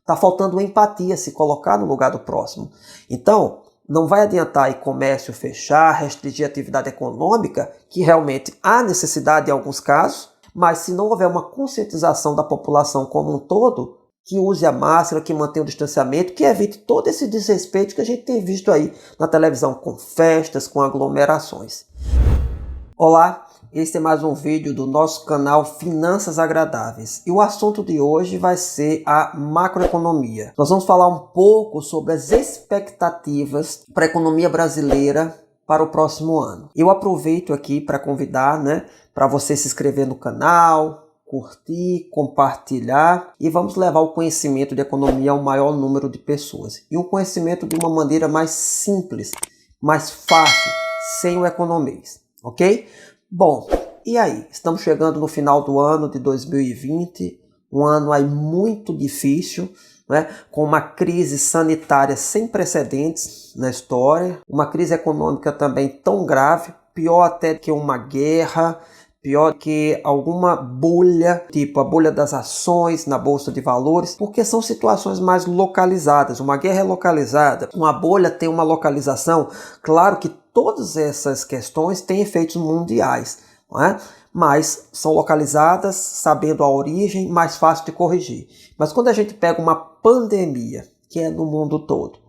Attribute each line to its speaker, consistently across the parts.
Speaker 1: Está faltando empatia, se colocar no lugar do próximo. Então, não vai adiantar aí comércio fechar, restringir a atividade econômica, que realmente há necessidade em alguns casos, mas se não houver uma conscientização da população como um todo, que use a máscara, que mantenha o distanciamento, que evite todo esse desrespeito que a gente tem visto aí na televisão com festas, com aglomerações. Olá, este é mais um vídeo do nosso canal Finanças Agradáveis e o assunto de hoje vai ser a macroeconomia. Nós vamos falar um pouco sobre as expectativas para a economia brasileira para o próximo ano. Eu aproveito aqui para convidar, para você se inscrever no canal, curtir, compartilhar e vamos levar o conhecimento de economia ao maior número de pessoas. E o conhecimento de uma maneira mais simples, mais fácil, sem o economês. Ok? Bom, e aí? Estamos chegando no final do ano de 2020, um ano aí muito difícil, com uma crise sanitária sem precedentes na história, uma crise econômica também tão grave, pior até que uma guerra, pior que alguma bolha, tipo a bolha das ações na Bolsa de Valores, porque são situações mais localizadas. Uma guerra é localizada, uma bolha tem uma localização. Claro que todas essas questões têm efeitos mundiais, mas são localizadas, sabendo a origem, mais fácil de corrigir. Mas quando a gente pega uma pandemia, que é no mundo todo,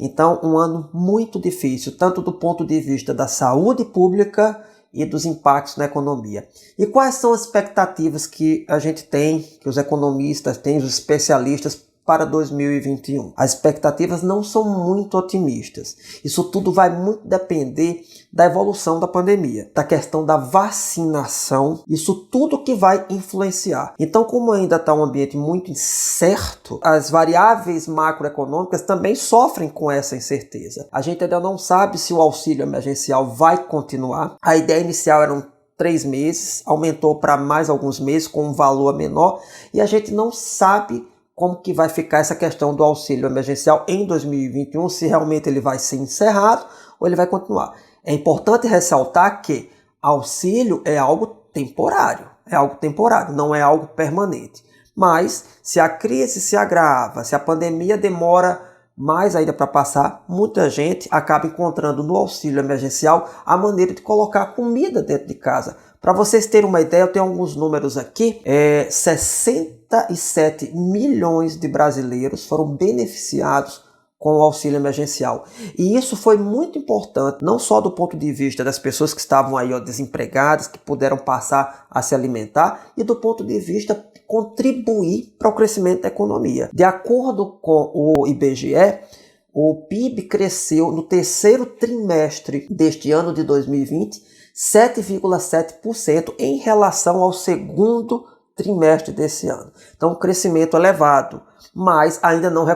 Speaker 1: então um ano muito difícil, tanto do ponto de vista da saúde pública e dos impactos na economia. E quais são as expectativas que a gente tem, que os economistas têm, os especialistas para 2021? As expectativas não são muito otimistas. Isso tudo vai muito depender da evolução da pandemia, da questão da vacinação, isso tudo que vai influenciar. Então, como ainda está um ambiente muito incerto, as variáveis macroeconômicas também sofrem com essa incerteza. A gente ainda não sabe se o auxílio emergencial vai continuar. A ideia inicial eram 3 meses, aumentou para mais alguns meses com um valor menor e a gente não sabe como que vai ficar essa questão do auxílio emergencial em 2021, se realmente ele vai ser encerrado ou ele vai continuar. É importante ressaltar que auxílio é algo temporário, não é algo permanente. Mas se a crise se agrava, se a pandemia demora mais ainda para passar, muita gente acaba encontrando no auxílio emergencial a maneira de colocar comida dentro de casa. Para vocês terem uma ideia, eu tenho alguns números aqui. 67 milhões de brasileiros foram beneficiados com o auxílio emergencial. E isso foi muito importante, não só do ponto de vista das pessoas que estavam aí desempregadas, que puderam passar a se alimentar, e do ponto de vista de contribuir para o crescimento da economia. De acordo com o IBGE, o PIB cresceu no terceiro trimestre deste ano de 2020, 7,7% em relação ao segundo trimestre desse ano. Então, um crescimento elevado, mas ainda não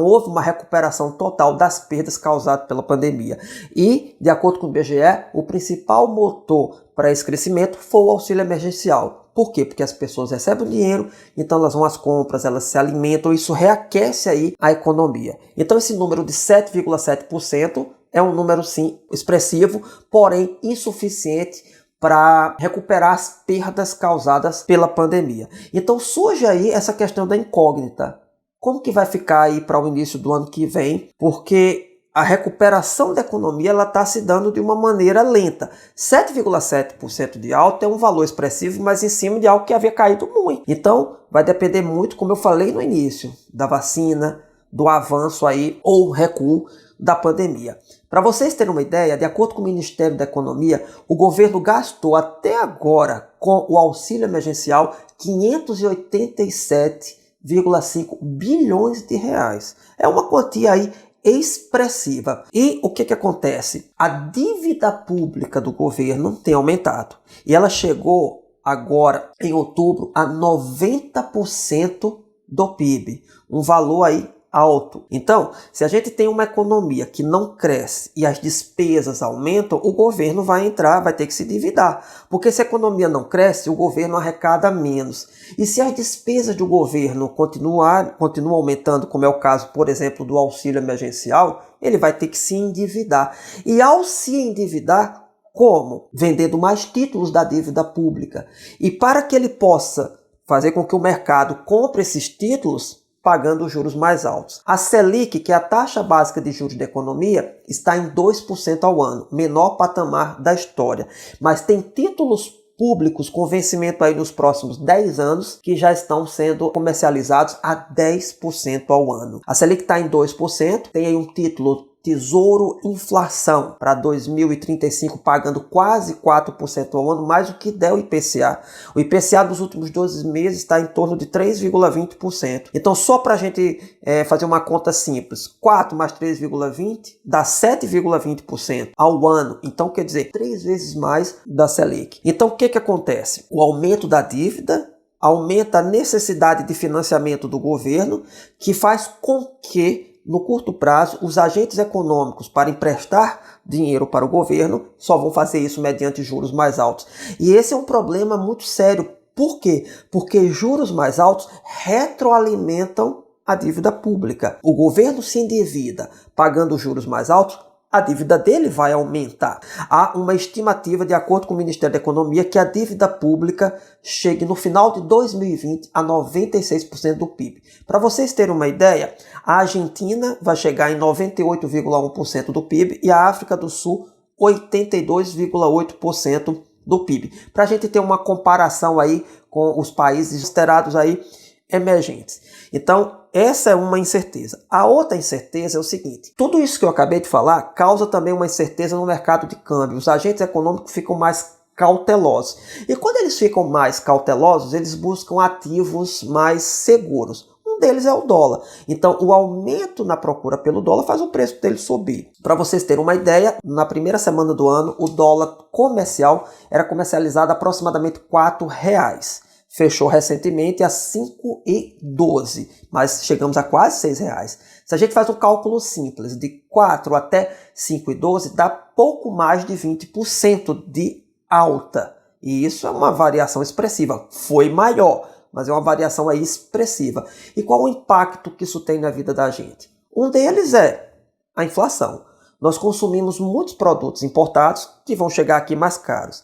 Speaker 1: houve uma recuperação total das perdas causadas pela pandemia. E, de acordo com o IBGE, o principal motor para esse crescimento foi o auxílio emergencial. Por quê? Porque as pessoas recebem o dinheiro, então elas vão às compras, elas se alimentam, isso reaquece aí a economia. Então, esse número de 7,7% é um número, sim, expressivo, porém insuficiente para recuperar as perdas causadas pela pandemia. Então surge aí essa questão da incógnita. Como que vai ficar aí para o início do ano que vem? Porque a recuperação da economia está se dando de uma maneira lenta. 7,7% de alta é um valor expressivo, mas em cima de algo que havia caído muito. Então vai depender muito, como eu falei no início, da vacina, do avanço aí ou recuo da pandemia. Para vocês terem uma ideia, de acordo com o Ministério da Economia, o governo gastou até agora com o auxílio emergencial 587,5 bilhões de reais. É uma quantia aí expressiva. E o que acontece? A dívida pública do governo tem aumentado. E ela chegou agora, em outubro, a 90% do PIB. Um valor aí alto. Então, se a gente tem uma economia que não cresce e as despesas aumentam, o governo vai ter que se endividar. Porque se a economia não cresce, o governo arrecada menos. E se as despesas do governo continuam aumentando, como é o caso, por exemplo, do auxílio emergencial, ele vai ter que se endividar. E ao se endividar, como? Vendendo mais títulos da dívida pública. E para que ele possa fazer com que o mercado compre esses títulos, pagando os juros mais altos. A Selic, que é a taxa básica de juros da economia, está em 2% ao ano, menor patamar da história. Mas tem títulos públicos com vencimento aí nos próximos 10 anos que já estão sendo comercializados a 10% ao ano. A Selic está em 2%, tem aí um título Tesouro Inflação para 2035 pagando quase 4% ao ano, mais o que der o IPCA. O IPCA dos últimos 12 meses está em torno de 3,20%. Então, só para a gente fazer uma conta simples, 4 mais 3,20 dá 7,20% ao ano. Então, quer dizer, 3 vezes mais da Selic. Então, o que acontece? O aumento da dívida aumenta a necessidade de financiamento do governo, que faz com que no curto prazo, os agentes econômicos para emprestar dinheiro para o governo só vão fazer isso mediante juros mais altos. E esse é um problema muito sério. Por quê? Porque juros mais altos retroalimentam a dívida pública. O governo se endivida pagando juros mais altos, a dívida dele vai aumentar. Há uma estimativa, de acordo com o Ministério da Economia, que a dívida pública chegue no final de 2020 a 96% do PIB. Para vocês terem uma ideia, a Argentina vai chegar em 98,1% do PIB e a África do Sul 82,8% do PIB. Para a gente ter uma comparação aí com os países considerados aí emergentes. Então, essa é uma incerteza. A outra incerteza é o seguinte: tudo isso que eu acabei de falar causa também uma incerteza no mercado de câmbio. Os agentes econômicos ficam mais cautelosos. E quando eles ficam mais cautelosos, eles buscam ativos mais seguros. Um deles é o dólar. Então, o aumento na procura pelo dólar faz o preço dele subir. Para vocês terem uma ideia, na primeira semana do ano, o dólar comercial era comercializado a aproximadamente R$4. Fechou recentemente a 5,12, mas chegamos a quase R$6. Se a gente faz um cálculo simples, de 4 até 5,12, dá pouco mais de 20% de alta. E isso é uma variação expressiva. Foi maior, mas é uma variação aí expressiva. E qual o impacto que isso tem na vida da gente? Um deles é a inflação. Nós consumimos muitos produtos importados que vão chegar aqui mais caros.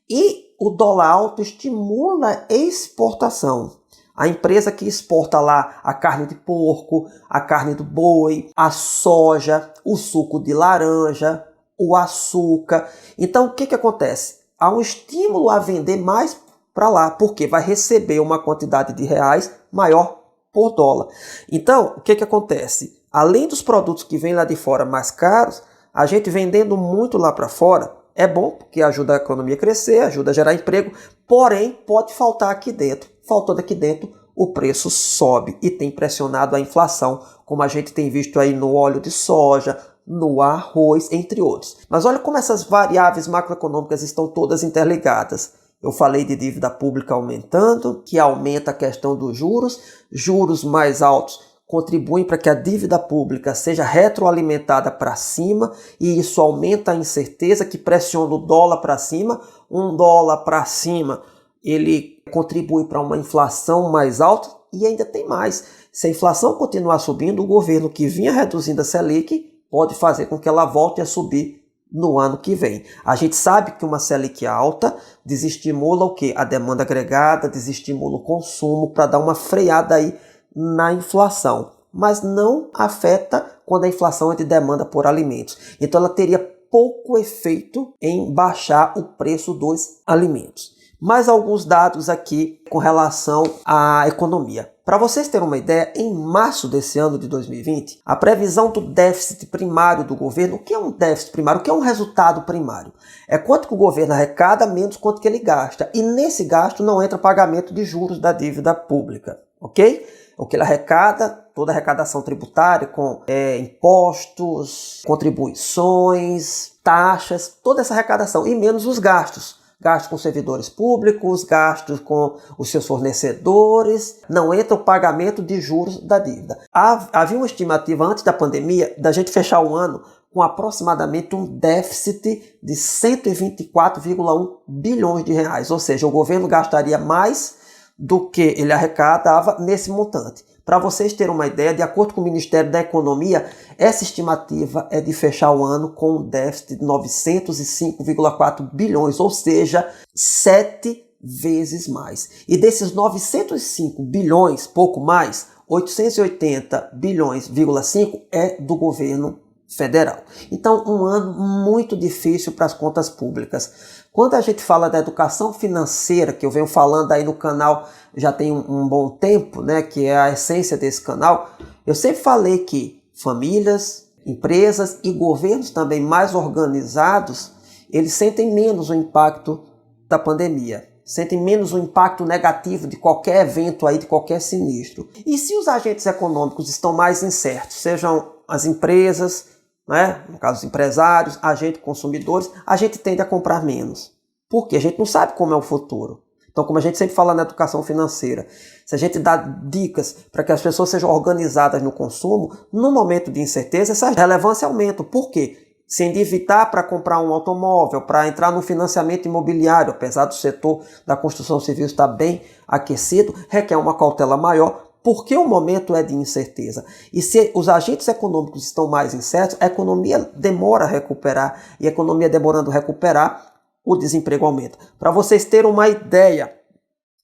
Speaker 1: E o dólar alto estimula a exportação. A empresa que exporta lá a carne de porco, a carne do boi, a soja, o suco de laranja, o açúcar. Então, o que acontece? Há um estímulo a vender mais para lá, porque vai receber uma quantidade de reais maior por dólar. Então, o que acontece? Além dos produtos que vêm lá de fora mais caros, a gente vendendo muito lá para fora, é bom porque ajuda a economia a crescer, ajuda a gerar emprego, porém pode faltar aqui dentro. Faltando aqui dentro, o preço sobe e tem pressionado a inflação, como a gente tem visto aí no óleo de soja, no arroz, entre outros. Mas olha como essas variáveis macroeconômicas estão todas interligadas. Eu falei de dívida pública aumentando, que aumenta a questão dos juros mais altos contribuem para que a dívida pública seja retroalimentada para cima e isso aumenta a incerteza que pressiona o dólar para cima. Um dólar para cima, ele contribui para uma inflação mais alta e ainda tem mais. Se a inflação continuar subindo, o governo que vinha reduzindo a Selic pode fazer com que ela volte a subir no ano que vem. A gente sabe que uma Selic alta desestimula o quê? A demanda agregada, desestimula o consumo para dar uma freada aí na inflação, mas não afeta quando a inflação é de demanda por alimentos. Então ela teria pouco efeito em baixar o preço dos alimentos. Mais alguns dados aqui com relação à economia. Para vocês terem uma ideia, em março desse ano de 2020, a previsão do déficit primário do governo, o que é um déficit primário? O que é um resultado primário? É quanto que o governo arrecada menos quanto que ele gasta. E nesse gasto não entra pagamento de juros da dívida pública, ok? O que ele arrecada, toda a arrecadação tributária com impostos, contribuições, taxas, toda essa arrecadação e menos os gastos. Gastos com servidores públicos, gastos com os seus fornecedores, não entra o pagamento de juros da dívida. Havia uma estimativa antes da pandemia da gente fechar o ano com aproximadamente um déficit de 124,1 bilhões de reais, ou seja, o governo gastaria mais do que ele arrecadava nesse montante. Para vocês terem uma ideia, de acordo com o Ministério da Economia, essa estimativa é de fechar o ano com um déficit de 905,4 bilhões, ou seja, 7 vezes mais. E desses 905 bilhões, pouco mais, 880 bilhões,5 é do governo federal. Então, um ano muito difícil para as contas públicas. Quando a gente fala da educação financeira, que eu venho falando aí no canal já tem um bom tempo, né, que é a essência desse canal, eu sempre falei que famílias, empresas e governos também mais organizados, eles sentem menos o impacto da pandemia, sentem menos o impacto negativo de qualquer evento aí, de qualquer sinistro. E se os agentes econômicos estão mais incertos, sejam as empresas, né, no caso os empresários, agentes consumidores, a gente tende a comprar menos. Porque a gente não sabe como é o futuro. Então, como a gente sempre fala na educação financeira, se a gente dá dicas para que as pessoas sejam organizadas no consumo, no momento de incerteza, essa relevância aumenta. Por quê? Se endividar para comprar um automóvel, para entrar no financiamento imobiliário, apesar do setor da construção civil estar bem aquecido, requer uma cautela maior, porque o momento é de incerteza. E se os agentes econômicos estão mais incertos, a economia demora a recuperar, e a economia demorando a recuperar, o desemprego aumenta. Para vocês terem uma ideia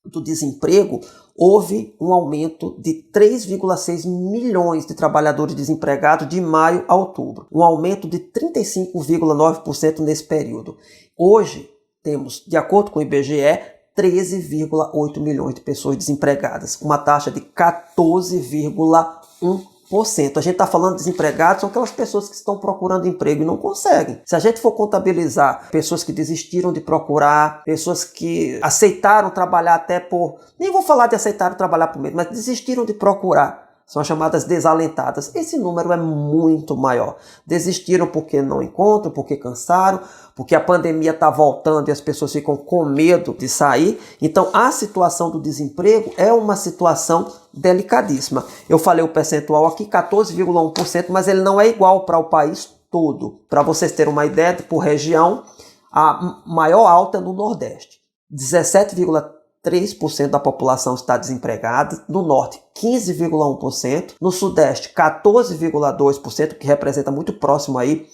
Speaker 1: do desemprego, houve um aumento de 3,6 milhões de trabalhadores desempregados de maio a outubro. Um aumento de 35,9% nesse período. Hoje, temos, de acordo com o IBGE, 13,8 milhões de pessoas desempregadas. Uma taxa de 14,1%. A gente está falando de desempregados, são aquelas pessoas que estão procurando emprego e não conseguem. Se a gente for contabilizar pessoas que desistiram de procurar, pessoas que aceitaram trabalhar até por... Nem vou falar de aceitar trabalhar por medo, mas desistiram de procurar. São as chamadas desalentadas. Esse número é muito maior. Desistiram porque não encontram, porque cansaram, porque a pandemia está voltando e as pessoas ficam com medo de sair. Então, a situação do desemprego é uma situação delicadíssima. Eu falei o percentual aqui, 14,1%, mas ele não é igual para o país todo. Para vocês terem uma ideia, por região, a maior alta é no Nordeste. 17,3% da população está desempregada, no Norte 15,1%, no Sudeste 14,2%, que representa muito próximo aí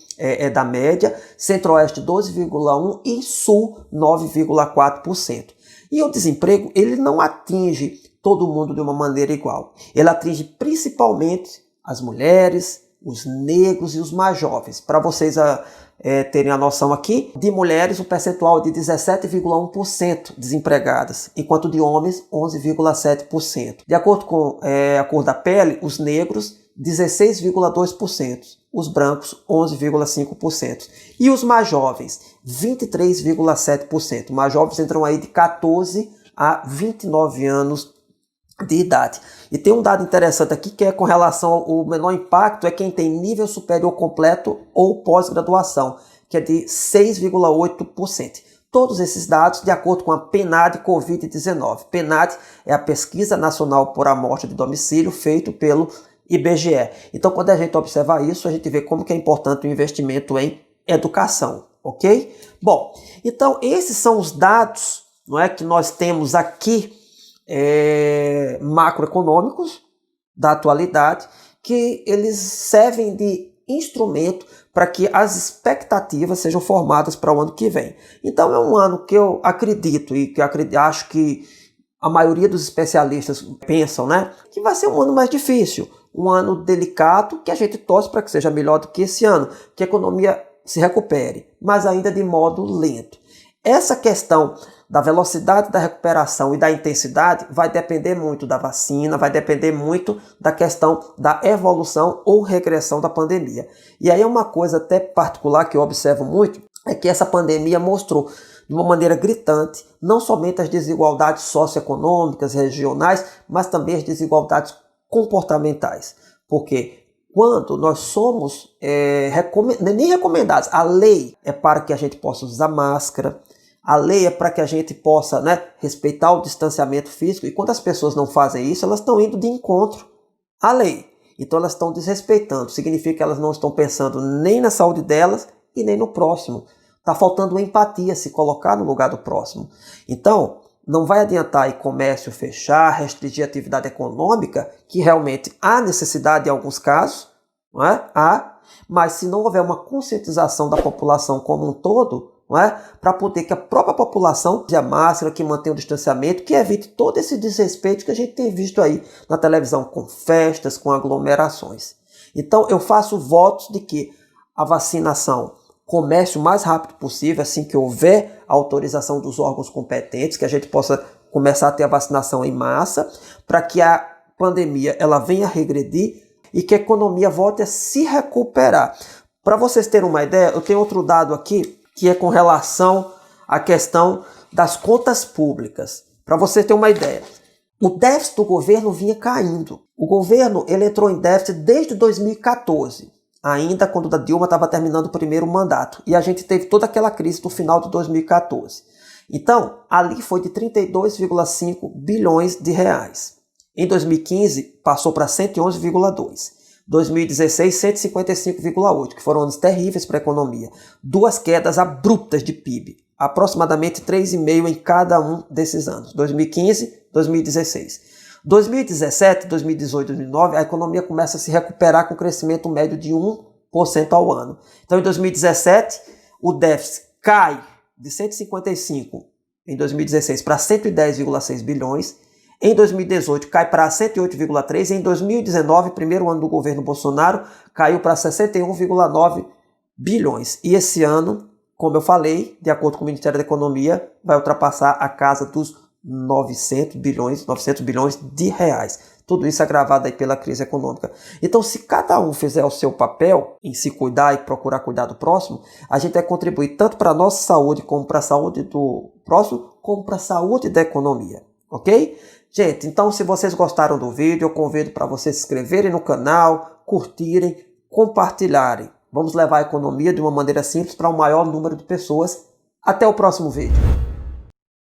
Speaker 1: da média, Centro-Oeste 12,1% e Sul 9,4%. E o desemprego, ele não atinge todo mundo de uma maneira igual. Ele atinge principalmente as mulheres, os negros e os mais jovens. Para vocês terem a noção aqui, de mulheres o percentual é de 17,1% desempregadas, enquanto de homens 11,7%. De acordo com a cor da pele, os negros 16,2%, os brancos 11,5% e os mais jovens 23,7%. Mais jovens entram aí de 14 a 29 anos de idade. E tem um dado interessante aqui que é com relação ao menor impacto é quem tem nível superior completo ou pós-graduação, que é de 6,8%. Todos esses dados de acordo com a PNAD Covid-19. PNAD é a Pesquisa Nacional por Amostra de Domicílio feito pelo IBGE. Então, quando a gente observa isso, a gente vê como que é importante o investimento em educação, ok? Bom, então esses são os dados, não é, que nós temos aqui macroeconômicos da atualidade, que eles servem de instrumento para que as expectativas sejam formadas para o ano que vem. Então é um ano que eu acredito e que acho que a maioria dos especialistas pensam, né, que vai ser um ano mais difícil, um ano delicado, que a gente torce para que seja melhor do que esse ano, que a economia se recupere, mas ainda de modo lento. Essa questão da velocidade da recuperação e da intensidade vai depender muito da vacina, vai depender muito da questão da evolução ou regressão da pandemia. E aí uma coisa até particular que eu observo muito é que essa pandemia mostrou de uma maneira gritante não somente as desigualdades socioeconômicas, regionais, mas também as desigualdades comportamentais. Porque quando nós somos nem recomendados, a lei é para que a gente possa usar máscara, a lei é para que a gente possa, né, respeitar o distanciamento físico, e quando as pessoas não fazem isso, elas estão indo de encontro à lei. Então elas estão desrespeitando, significa que elas não estão pensando nem na saúde delas e nem no próximo. Está faltando empatia, se colocar no lugar do próximo. Então, não vai adiantar aí comércio fechar, restringir a atividade econômica, que realmente há necessidade em alguns casos, não é? Mas se não houver uma conscientização da população como um todo, não é? Para poder que a própria população use a máscara, que mantenha o distanciamento, que evite todo esse desrespeito que a gente tem visto aí na televisão com festas, com aglomerações. Então eu faço votos de que a vacinação comece o mais rápido possível, assim que houver a autorização dos órgãos competentes, que a gente possa começar a ter a vacinação em massa, para que a pandemia ela venha a regredir e que a economia volte a se recuperar. Para vocês terem uma ideia, eu tenho outro dado aqui, que é com relação à questão das contas públicas. Para você ter uma ideia, o déficit do governo vinha caindo. O governo ele entrou em déficit desde 2014, ainda quando a Dilma estava terminando o primeiro mandato. E a gente teve toda aquela crise no final de 2014. Então, ali foi de 32,5 bilhões de reais. Em 2015, passou para 111,2. 2016, 155,8, que foram anos terríveis para a economia. Duas quedas abruptas de PIB, aproximadamente 3,5% em cada um desses anos, 2015, 2016. 2017, 2018, 2019, a economia começa a se recuperar com crescimento médio de 1% ao ano. Então, em 2017, o déficit cai de 155 em 2016 para 110,6 bilhões. Em 2018, cai para 108,3. Em 2019, primeiro ano do governo Bolsonaro, caiu para 61,9 bilhões. E esse ano, como eu falei, de acordo com o Ministério da Economia, vai ultrapassar a casa dos 900 bilhões de reais. Tudo isso agravado aí pela crise econômica. Então, se cada um fizer o seu papel em se cuidar e procurar cuidar do próximo, a gente vai contribuir tanto para a nossa saúde, como para a saúde do próximo, como para a saúde da economia. Ok? Gente, então se vocês gostaram do vídeo, eu convido para vocês se inscreverem no canal, curtirem, compartilharem. Vamos levar a economia de uma maneira simples para o maior número de pessoas. Até o próximo vídeo.